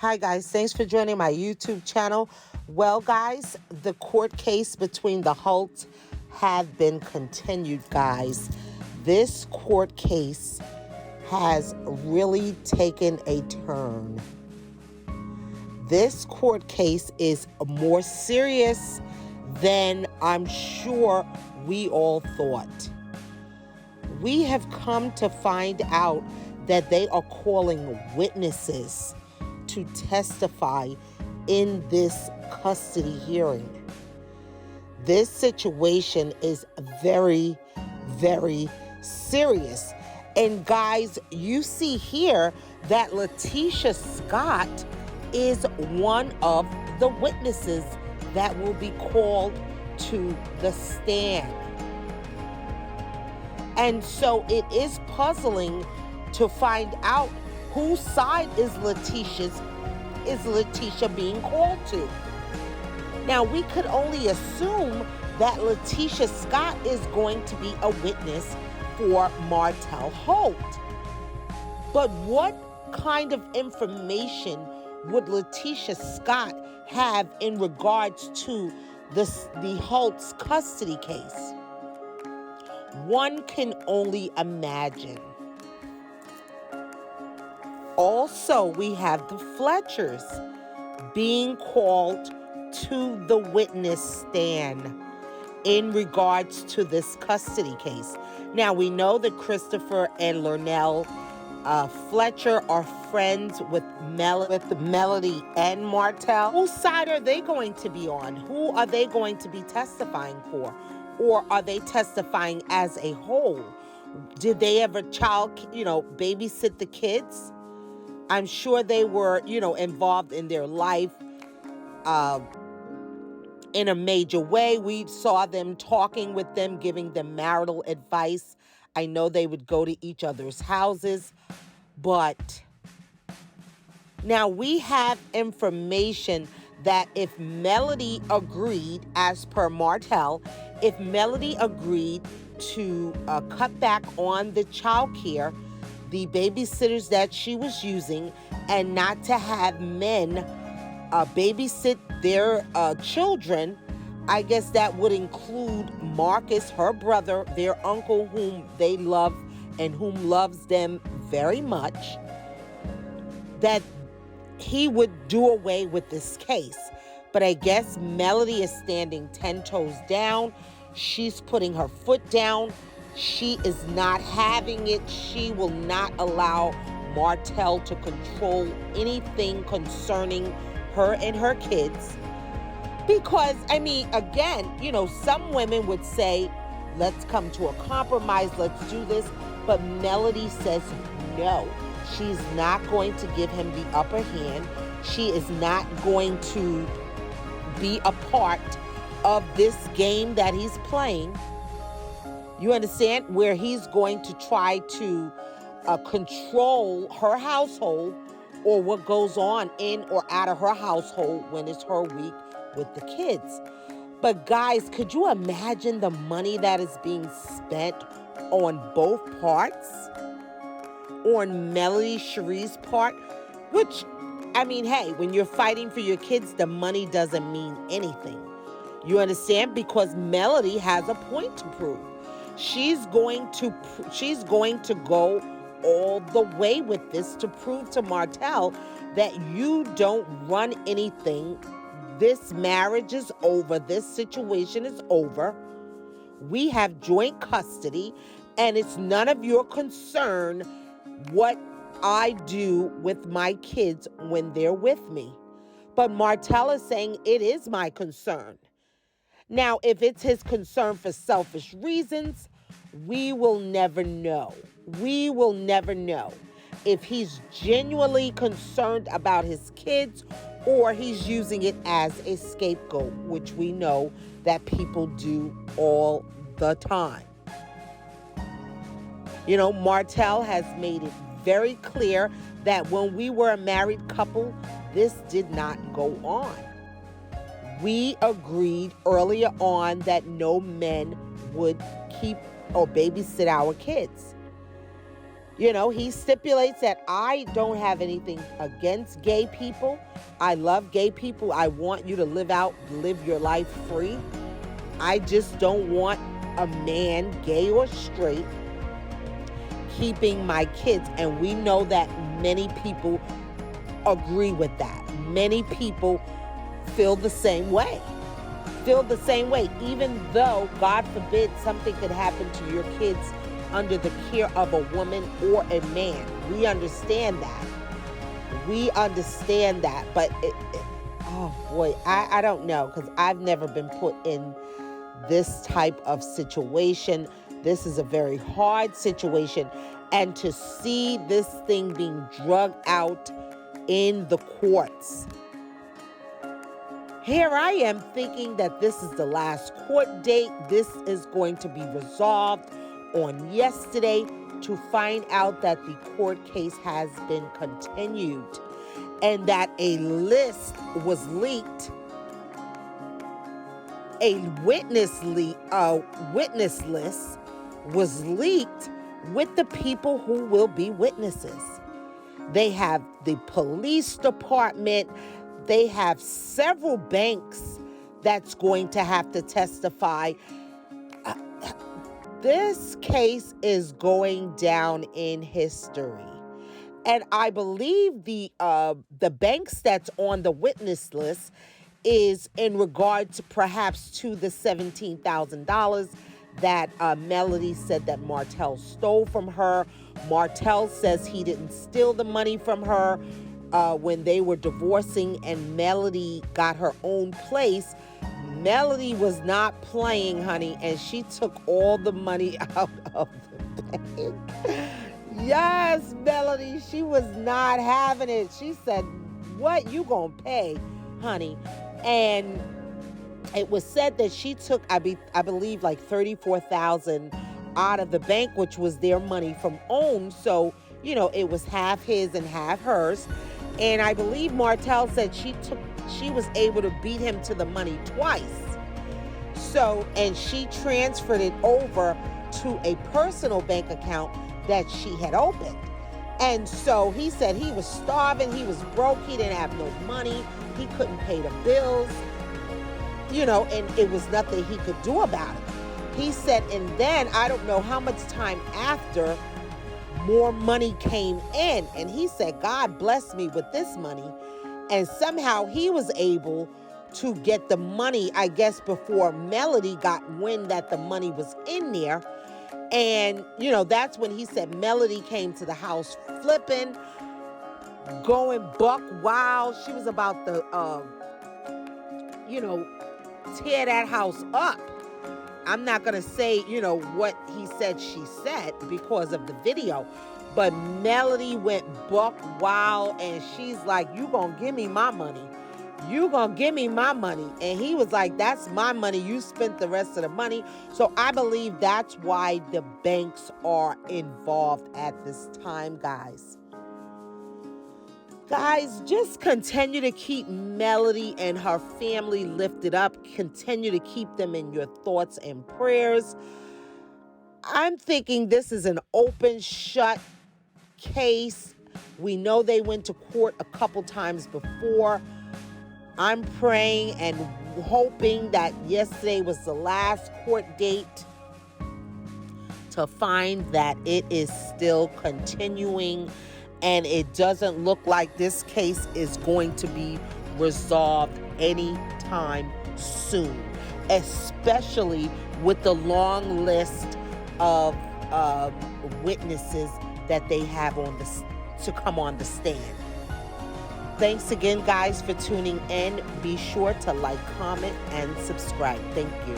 Hi guys, thanks for joining my YouTube channel. Well guys, the court case between the Holts have been continued, guys. This court case has really taken a turn. This court case is more serious than I'm sure we all thought. We have come to find out that they are calling witnesses to testify in this custody hearing. This situation is very, very serious. And guys, you see here that Letitia Scott is one of the witnesses that will be called to the stand. And so it is puzzling to find out whose side is Letitia being called to. Now, we could only assume that Letitia Scott is going to be a witness for Martel Holt. But what kind of information would Letitia Scott have in regards to the Holt's custody case? One can only imagine. Also, we have the Fletchers being called to the witness stand in regards to this custody case. Now, we know that Christopher and Lornell Fletcher are friends with Melody and Martel. Whose side are they going to be on? Who are they going to be testifying for? Or are they testifying as a whole? Did they ever babysit the kids? I'm sure they were, involved in their life in a major way. We saw them talking with them, giving them marital advice. I know they would go to each other's houses. But now we have information that if Melody agreed, as per Martel, if Melody agreed to cut back on the child care, the babysitters that she was using, and not to have men babysit their children, I guess that would include Marcus, her brother, their uncle, whom they love and whom loves them very much, that he would do away with this case. But I guess Melody is standing 10 toes down. She's putting her foot down. She is not having it. She will not allow Martel to control anything concerning her and her kids. Because, again, some women would say, let's come to a compromise, let's do this. But Melody says no. She's not going to give him the upper hand. She is not going to be a part of this game that he's playing. You understand? Where he's going to try to control her household, or what goes on in or out of her household when it's her week with the kids. But guys, could you imagine the money that is being spent on both parts? On Melody Shari's part? Which, hey, when you're fighting for your kids, the money doesn't mean anything. You understand? Because Melody has a point to prove. She's going to go all the way with this to prove to Martel that you don't run anything. This marriage is over. This situation is over. We have joint custody, and it's none of your concern what I do with my kids when they're with me. But Martel is saying it is my concern. Now, if it's his concern for selfish reasons, we will never know. We will never know if he's genuinely concerned about his kids or he's using it as a scapegoat, which we know that people do all the time. Martel has made it very clear that when we were a married couple, this did not go on. We agreed earlier on that no men would keep or babysit our kids. He stipulates that I don't have anything against gay people. I love gay people. I want you to live your life free. I just don't want a man, gay or straight, keeping my kids. And we know that many people agree with that. Many people feel the same way. Even though, God forbid, something could happen to your kids under the care of a woman or a man. We understand that. But oh boy, I don't know, because I've never been put in this type of situation. This is a very hard situation. And to see this thing being drugged out in the courts, here I am thinking that this is the last court date. This is going to be resolved on yesterday, to find out that the court case has been continued and that a list was leaked, a witness list was leaked with the people who will be witnesses. They have the police department. They have several banks that's going to have to testify. This case is going down in history. And I believe the banks that's on the witness list is in regard to perhaps to the $17,000 that Melody said that Martel stole from her. Martel says he didn't steal the money from her when they were divorcing and Melody got her own place. Melody was not playing, honey, and she took all the money out of the bank. Yes, Melody, she was not having it. She said, what you gonna pay, honey? And it was said that she took, I believe, like $34,000 out of the bank, which was their money from OWN. So, it was half his and half hers. And I believe Martel said she was able to beat him to the money twice. So, and she transferred it over to a personal bank account that she had opened. And so he said he was starving, he was broke, he didn't have no money, he couldn't pay the bills, and it was nothing he could do about it. He said, and then I don't know how much time after, more money came in. And he said, God blessed me with this money. And somehow he was able to get the money, I guess, before Melody got wind that the money was in there. And, that's when he said Melody came to the house flipping, going buck wild. She was about to, tear that house up. I'm not going to say, what he said she said because of the video. But Melody went buck wild and she's like, you going to give me my money. You going to give me my money. And he was like, that's my money. You spent the rest of the money. So I believe that's why the banks are involved at this time, guys. Guys, just continue to keep Melody and her family lifted up. Continue to keep them in your thoughts and prayers. I'm thinking this is an open, shut case. We know they went to court a couple times before. I'm praying and hoping that yesterday was the last court date to find that it is still continuing. And it doesn't look like this case is going to be resolved anytime soon, especially with the long list of witnesses that they have to come on the stand. Thanks again, guys, for tuning in. Be sure to like, comment, and subscribe. Thank you.